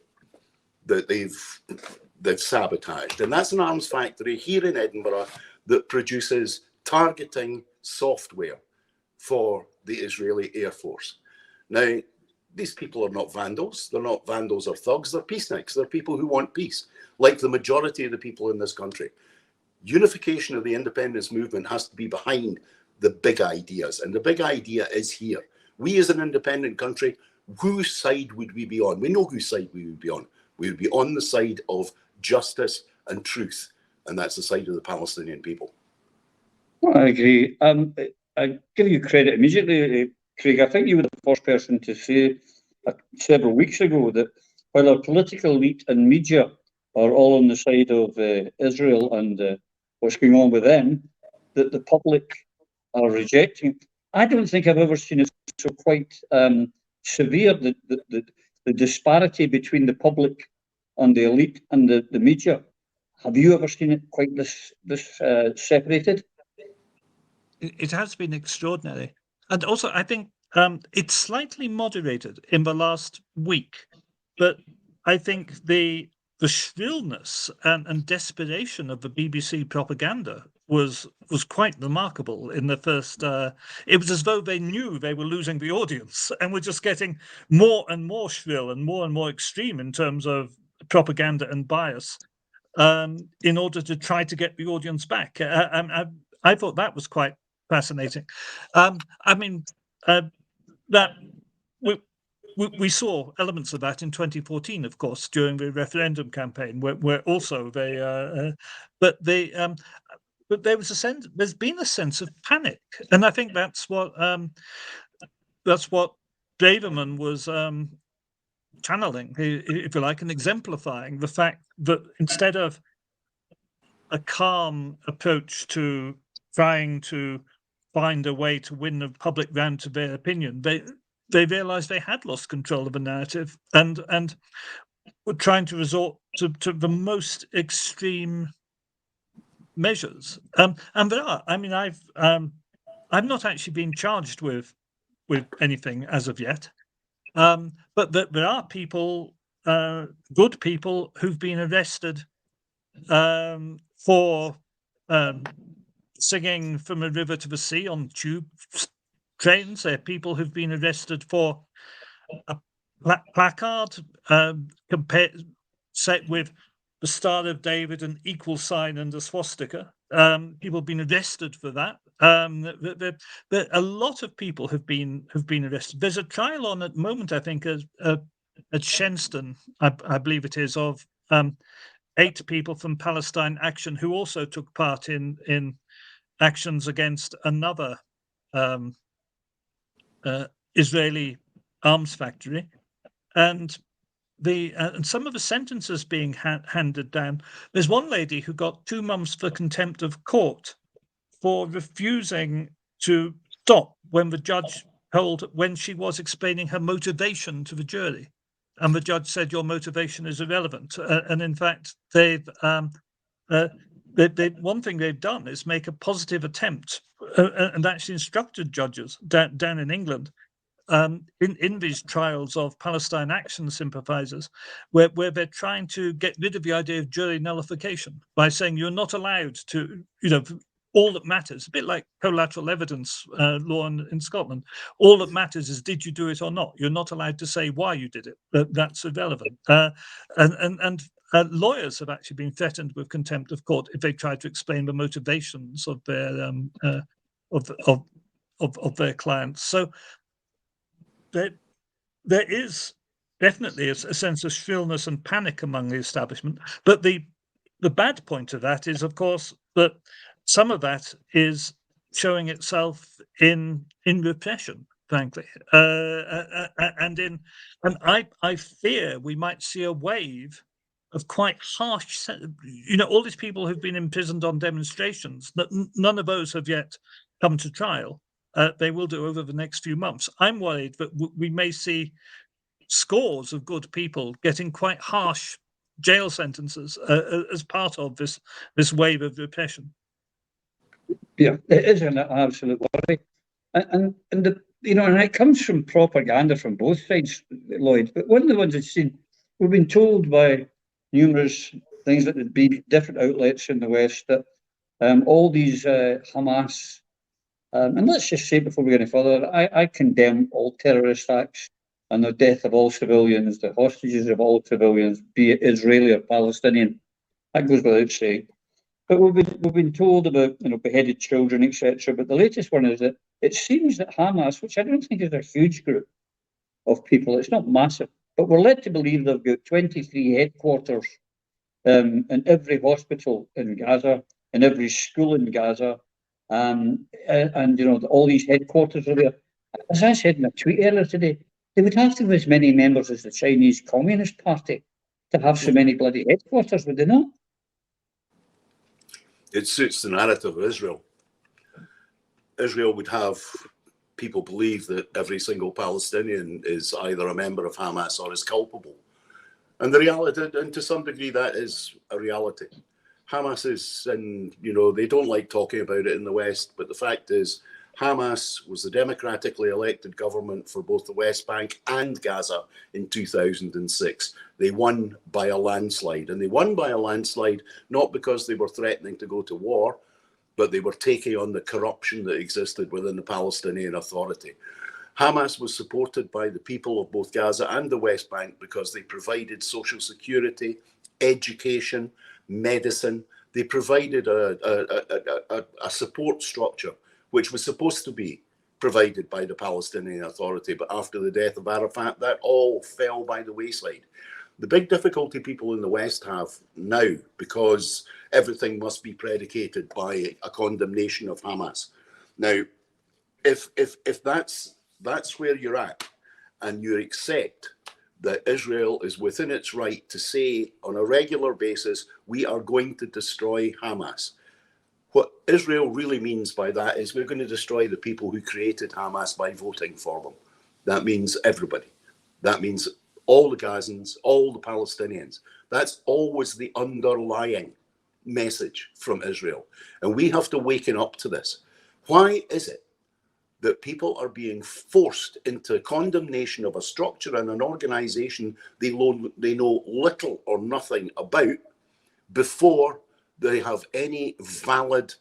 that they've sabotaged. And that's an arms factory here in Edinburgh that produces targeting software for the Israeli Air Force. Now, these people are not vandals. They're not vandals or thugs. They're peaceniks. They're people who want peace, like the majority of the people in this country. Unification of the independence movement has to be behind the big ideas. And the big idea is here. We as an independent country, whose side would we be on? We know whose side we would be on. We would be on the side of justice and truth. And that's the side of the Palestinian people. Well, I agree. I give you credit immediately, Craig. I think you were the first person to say several weeks ago that while our political elite and media are all on the side of Israel and what's going on with them, that the public are rejecting. I don't think I've ever seen it so quite severe, the disparity between the public and the elite and the media. Have you ever seen it quite this separated? It has been extraordinary. And also, I think it's slightly moderated in the last week, but I think the shrillness and desperation of the BBC propaganda was quite remarkable in the first. It was as though they knew they were losing the audience and were just getting more and more shrill and more extreme in terms of propaganda and bias in order to try to get the audience back. I thought that was quite fascinating. That we saw elements of that in 2014, of course, during the referendum campaign, where also they, but there was a sense. There's been a sense of panic, and I think that's what Braverman was channeling, if you like, and exemplifying the fact that instead of a calm approach to trying to find a way to win the public round to their opinion, they realized they had lost control of the narrative and were trying to resort to the most extreme measures. And there are. I mean, I've not actually been charged with anything as of yet, but there are people, good people, who've been arrested for singing "From a River to the Sea" on tube trains. There are people who've been arrested for a placard set with the Star of David, an equal sign, and a swastika. People have been arrested for that. A lot of people have been arrested. There's a trial on at the moment, I think, at Shenstone, I believe it is, of 8 people from Palestine Action who also took part in actions against another Israeli arms factory, and some of the sentences being handed down. There's one lady who got 2 months for contempt of court for refusing to stop when the judge when she was explaining her motivation to the jury, and the judge said your motivation is irrelevant. And in fact, one thing they've done is make a positive attempt and actually instructed judges down in England in these trials of Palestine Action sympathizers, where they're trying to get rid of the idea of jury nullification by saying you're not allowed to, all that matters, a bit like collateral evidence law in Scotland, all that matters is did you do it or not? You're not allowed to say why you did it. That's irrelevant. And lawyers have actually been threatened with contempt of court if they try to explain the motivations of their of their clients. So there is definitely a sense of shrillness and panic among the establishment. But the bad point of that is, of course, that some of that is showing itself in repression, frankly, and I fear we might see a wave of quite harsh, all these people who've been imprisoned on demonstrations, none of those have yet come to trial. They will do over the next few months. I'm worried that we may see scores of good people getting quite harsh jail sentences as part of this wave of repression. Yeah, it is an absolute worry. And it comes from propaganda from both sides, Lloyd. But one of the ones I've seen, we've been told by numerous things that would be different outlets in the West that all these Hamas, and let's just say before we go any further, I condemn all terrorist acts and the death of all civilians, the hostages of all civilians, be it Israeli or Palestinian. That goes without saying. But we've been told about beheaded children, etc. But the latest one is that it seems that Hamas, which I don't think is a huge group of people, it's not massive, but we're led to believe they've got 23 headquarters in every hospital in Gaza, in every school in Gaza, and all these headquarters are there. As I said in a tweet earlier today, they would have to have as many members as the Chinese Communist Party to have so many bloody headquarters, would they not? It suits the narrative of Israel. Israel would have people believe that every single Palestinian is either a member of Hamas or is culpable. And the reality, and to some degree, that is a reality. Hamas is, and they don't like talking about it in the West, but the fact is, Hamas was the democratically elected government for both the West Bank and Gaza in 2006. They won by a landslide, and they won by a landslide not because they were threatening to go to war, but they were taking on the corruption that existed within the Palestinian Authority. Hamas was supported by the people of both Gaza and the West Bank because they provided social security, education, medicine. They provided a support structure which was supposed to be provided by the Palestinian Authority. But after the death of Arafat, that all fell by the wayside. The big difficulty people in the West have now, because everything must be predicated by a condemnation of Hamas. Now, if that's where you're at, and you accept that Israel is within its right to say on a regular basis, we are going to destroy Hamas. What Israel really means by that is we're going to destroy the people who created Hamas by voting for them. That means everybody. That means all the Gazans, all the Palestinians. That's always the underlying message from Israel. And we have to waken up to this. Why is it that people are being forced into condemnation of a structure and an organization they know little or nothing about before they have any valid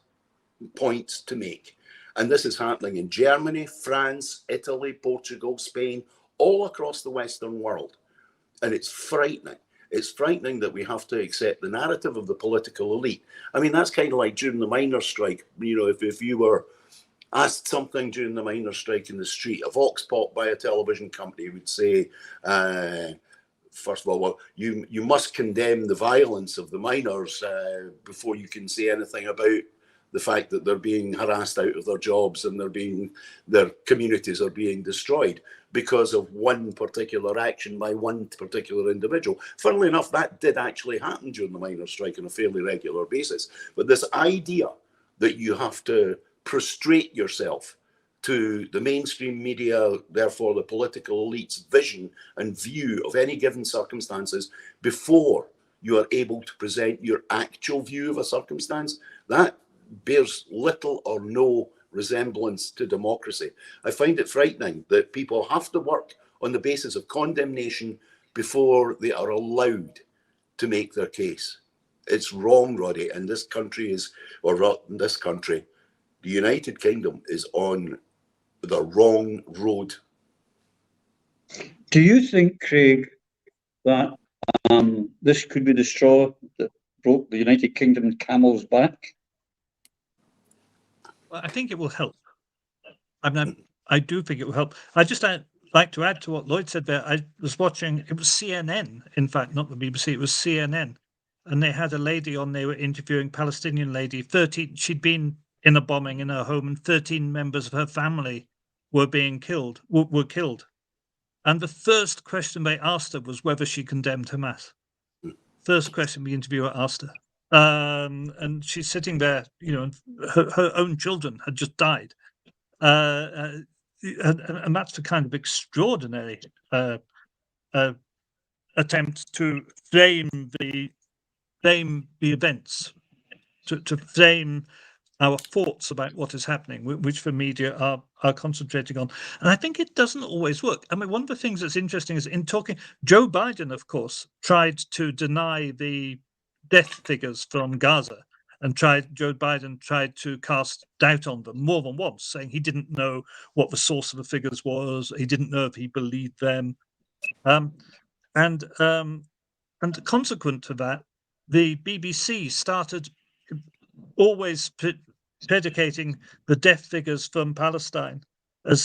points to make? And this is happening in Germany, France, Italy, Portugal, Spain, all across the Western world. And it's frightening. It's frightening that we have to accept the narrative of the political elite. I mean, that's kind of like during the miners' strike. If you were asked something during the miners' strike in the street, a vox pop by a television company would say, first of all, well, you must condemn the violence of the miners before you can say anything about the fact that they're being harassed out of their jobs and their communities are being destroyed because of one particular action by one particular individual. Funnily enough, that did actually happen during the miners' strike on a fairly regular basis. But this idea that you have to prostrate yourself to the mainstream media, therefore the political elite's vision and view of any given circumstances before you are able to present your actual view of a circumstance, that bears little or no resemblance to democracy. I find it frightening that people have to work on the basis of condemnation before they are allowed to make their case. It's wrong, Roddy, and this country the United Kingdom is on the wrong road. Do you think, Craig, that this could be the straw that broke the United Kingdom's camel's back? Well, I think it will help. I do think it will help. I just like to add to what Lloyd said there. I was watching, it was CNN, in fact, not the BBC, it was CNN. And they had a lady on, they were interviewing Palestinian lady, she'd been in a bombing in her home and 13 members of her family were killed. And the first question they asked her was whether she condemned Hamas. first question the interviewer asked her. And she's sitting there, and her own children had just died. And that's the kind of extraordinary attempt to frame the events, to frame our thoughts about what is happening, which the media are concentrating on. And I think it doesn't always work. I mean, one of the things that's interesting is in talking, Joe Biden, of course, tried to deny the death figures from Gaza, and Joe Biden tried to cast doubt on them more than once, saying he didn't know what the source of the figures was, he didn't know if he believed them. And consequent to that, the BBC started always predicating the death figures from Palestine as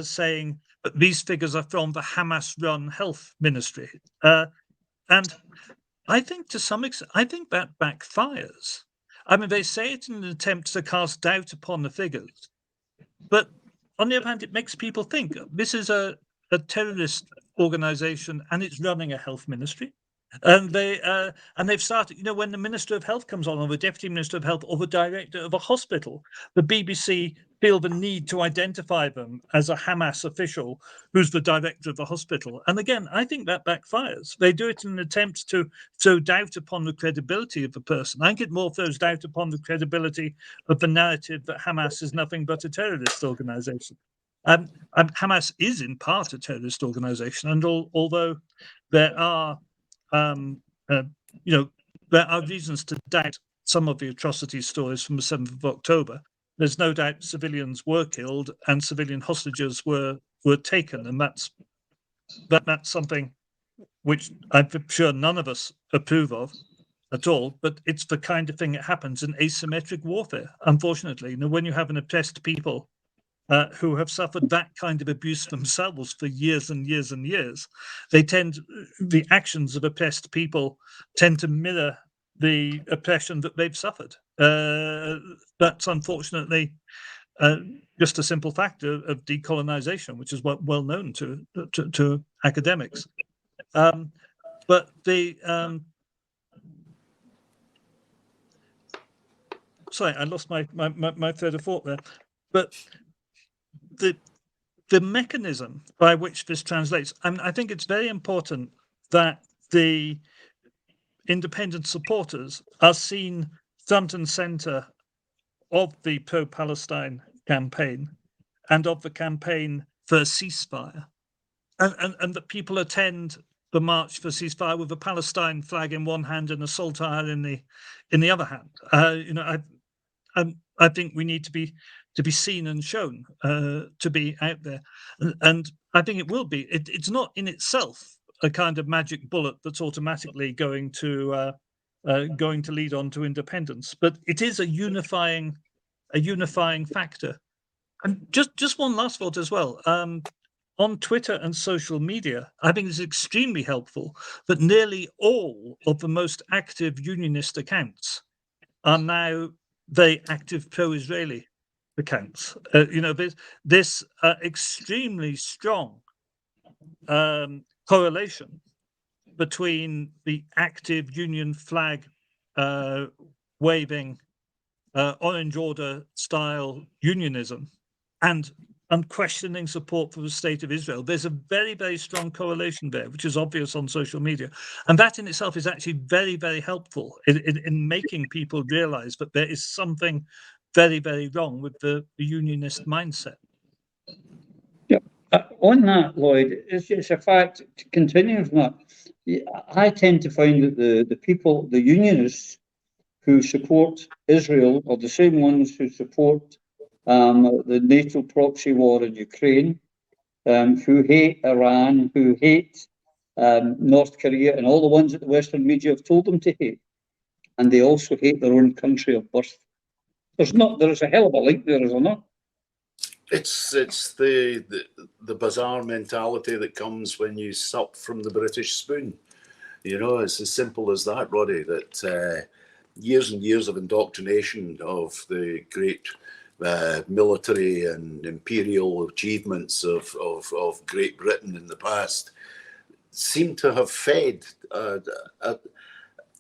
saying that these figures are from the Hamas-run health ministry. And I think to some extent, I think that backfires. I mean, they say it in an attempt to cast doubt upon the figures, but on the other hand, it makes people think this is a terrorist organization and it's running a health ministry. And they've started, when the Minister of Health comes on, or the Deputy Minister of Health, or the Director of a hospital, the BBC feel the need to identify them as a Hamas official who's the director of the hospital. And again, I think that backfires. They do it in an attempt to throw doubt upon the credibility of the person. I think it more throws doubt upon the credibility of the narrative that Hamas is nothing but a terrorist organization. Hamas is in part a terrorist organization, and although there are there are reasons to doubt some of the atrocity stories from the 7th of October. There's no doubt civilians were killed and civilian hostages were taken, and that's something which I'm sure none of us approve of at all. But it's the kind of thing that happens in asymmetric warfare. Unfortunately, when you have an oppressed people who have suffered that kind of abuse themselves for years and years and years, the actions of oppressed people tend to mirror the oppression that they've suffered. That's unfortunately just a simple fact of decolonization, which is well known to academics. But sorry, I lost my thread of thought there. But the mechanism by which this translates, I think it's very important that the independent supporters are seen front and center of the pro-Palestine campaign and of the campaign for ceasefire, and that people attend the march for ceasefire with a Palestine flag in one hand and a saltire in the other hand. I think we need to be seen and shown, to be out there, and I think it will be. It's not in itself a kind of magic bullet that's automatically going to lead on to independence, but it is a unifying factor. And just one last thought as well. On Twitter and social media, I think it's extremely helpful that nearly all of the most active unionist accounts are now very active pro-Israeli accounts. This extremely strong correlation between the active union flag waving Orange Order style unionism and unquestioning support for the state of Israel. There's a very, very strong correlation there, which is obvious on social media. And that in itself is actually very, very helpful in making people realize that there is something very, very wrong with the unionist mindset. Yeah. On that, Lloyd, it's a fact, continuing from that, I tend to find that the people, the unionists who support Israel are the same ones who support the NATO proxy war in Ukraine, who hate Iran, who hate North Korea, and all the ones that the Western media have told them to hate. And they also hate their own country of birth. There's a hell of a link there, is there not? It's the bizarre mentality that comes when you sup from the British spoon. It's as simple as that, Roddy, that years and years of indoctrination of the great military and imperial achievements of Great Britain in the past seem to have fed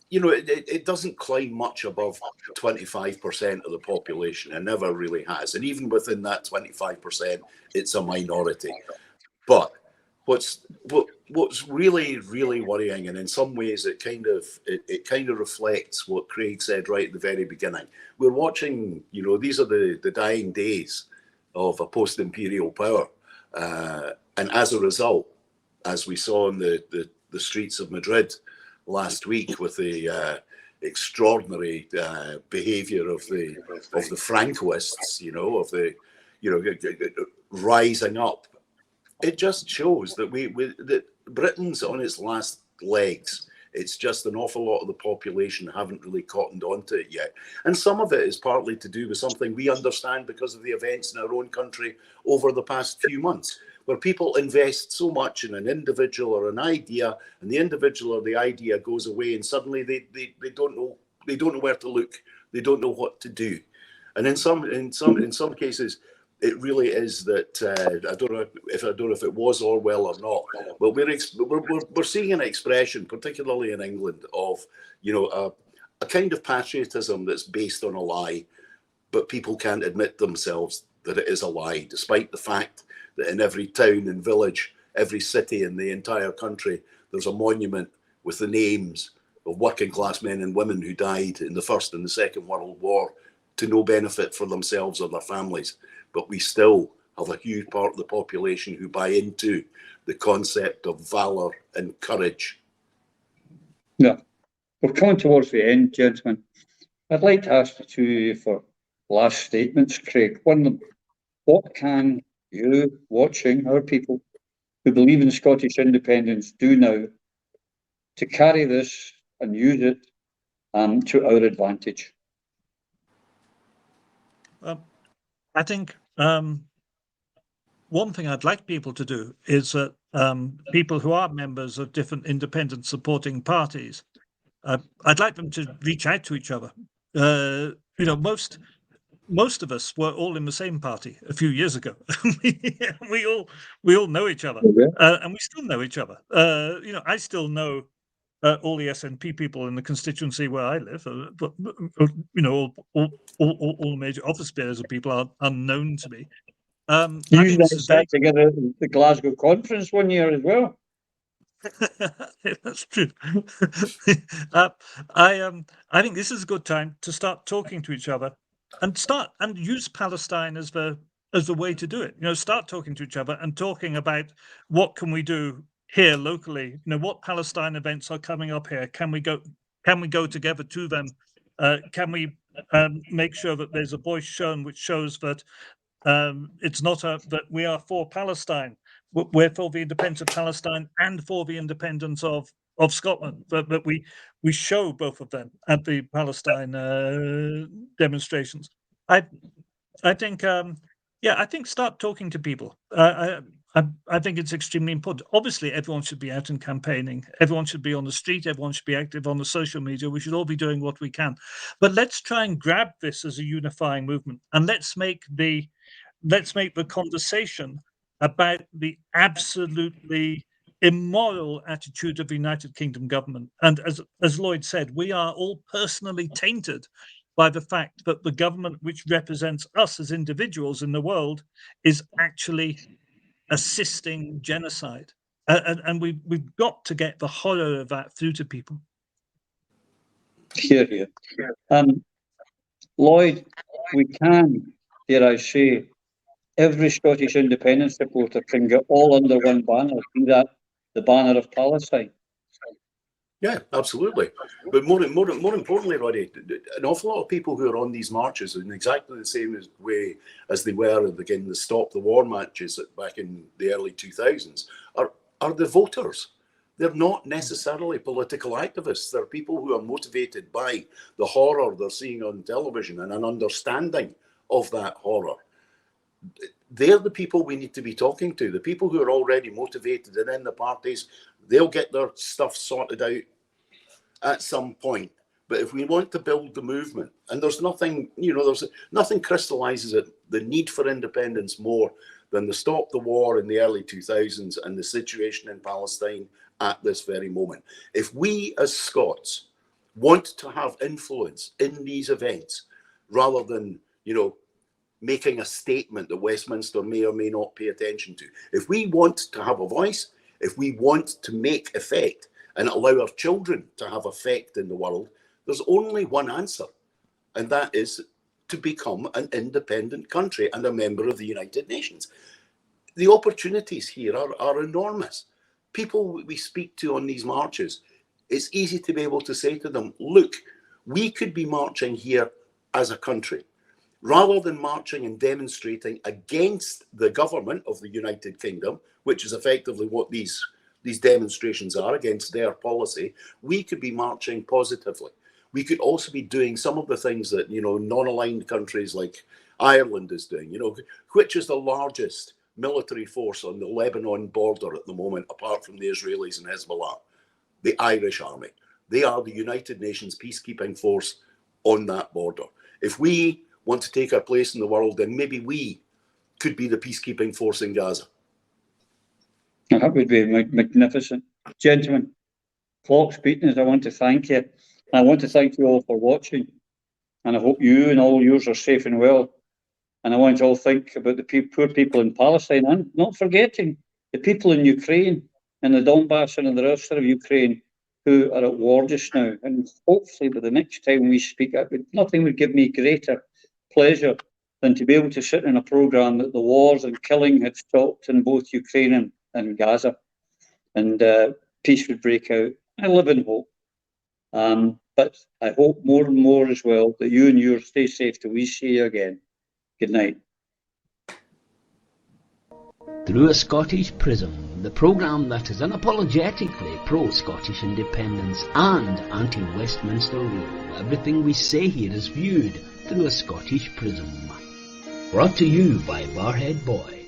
you know, it doesn't climb much above 25% of the population. It never really has. And even within that 25%, it's a minority. But what's really, really worrying, and in some ways it kind of reflects what Craig said right at the very beginning. We're watching, you know, these are the dying days of a post-imperial power. And as a result, as we saw in the streets of Madrid last week with the extraordinary behavior of the Francoists, you know, rising up, it just shows that that Britain's on its last legs. It's just an awful lot of the population haven't really cottoned onto it yet. And some of it is partly to do with something we understand because of the events in our own country over the past few months, where people invest so much in an individual or an idea, and the individual or the idea goes away, and suddenly they don't know where to look, they don't know what to do. And in some cases, it really is that I don't know if it was Orwell or not, but we're seeing an expression, particularly in England, of, you know, a kind of patriotism that's based on a lie, but people can't admit themselves that it is a lie, despite the fact that in every town and village, every city in the entire country, there's a monument with the names of working class men and women who died in the First and the Second World War to no benefit for themselves or their families. But we still have a huge part of the population who buy into the concept of valour and courage. Yeah, we're coming towards the end, gentlemen. I'd like to ask the two of you for last statements, Craig. One of them, what can you, watching our people who believe in Scottish independence, do now to carry this and use it to our advantage? I think one thing I'd like people to do is that people who are members of different independent supporting parties, I'd like them to reach out to each other. You know, most of us were all in the same party a few years ago. we all know each other, and we still know each other. You know, I still know all the SNP people in the constituency where I live, but you know, all major office bearers of people are unknown to me. You guys sat together at the Glasgow conference one year as well. That's true. I think this is a good time to start talking to each other and use Palestine as the way to do it. You know, start talking to each other and talking about what can we do here locally. You know, what Palestine events are coming up here? Can we go together to them? Can we make sure that there's a voice shown which shows that it's not that we are for Palestine, we're for the independence of Palestine and for the independence of Scotland, but we show both of them at the Palestine demonstrations. I think I think start talking to people. I think it's extremely important. Obviously, everyone should be out and campaigning. Everyone should be on the street. Everyone should be active on the social media. We should all be doing what we can. But let's try and grab this as a unifying movement, and let's make the conversation about the absolutely immoral attitude of the United Kingdom government. And as Lloyd said, we are all personally tainted by the fact that the government which represents us as individuals in the world is actually assisting genocide. And we've got to get the horror of that through to people. Here. Lloyd, we can, dare I say, every Scottish independence supporter can get all under one banner, be that the banner of Palestine. Yeah, absolutely. But more importantly, Roddy, an awful lot of people who are on these marches in exactly the same way as they were again the Stop the War marches back in the early 2000s are the voters. They're not necessarily political activists. They're people who are motivated by the horror they're seeing on television and an understanding of that horror. They're the people we need to be talking to. The people who are already motivated and in the parties, they'll get their stuff sorted out at some point. But if we want to build the movement, and there's nothing crystallizes it, the need for independence more than the Stop the War in the early 2000s and the situation in Palestine at this very moment. If we as Scots want to have influence in these events, rather than, making a statement that Westminster may or may not pay attention to. If we want to have a voice, if we want to make effect and allow our children to have effect in the world, there's only one answer, and that is to become an independent country and a member of the United Nations. The opportunities here are enormous. People we speak to on these marches, it's easy to be able to say to them, look, we could be marching here as a country. Rather than marching and demonstrating against the government of the United Kingdom, which is effectively what these demonstrations are, against their policy, we could be marching positively. We could also be doing some of the things that, non-aligned countries like Ireland is doing, which is the largest military force on the Lebanon border at the moment, apart from the Israelis and Hezbollah, the Irish army. They are the United Nations peacekeeping force on that border. If we want to take our place in the world, then maybe we could be the peacekeeping force in Gaza. That would be magnificent. Gentlemen, clock's beating us. I want to thank you. I want to thank you all for watching. And I hope you and all yours are safe and well. And I want you all to think about the poor people in Palestine, and not forgetting the people in Ukraine and the Donbass and the rest of Ukraine who are at war just now. And hopefully by the next time we speak, nothing would give me greater pleasure than to be able to sit in a programme that the wars and killing had stopped in both Ukraine and Gaza, and peace would break out. I live in hope. But I hope more and more as well that you and yours stay safe till we see you again. Good night. Through a Scottish Prism, the programme that is unapologetically pro-Scottish independence and anti-Westminster rule. Everything we say here is viewed through a Scottish prism. Brought to you by Barhead Boy.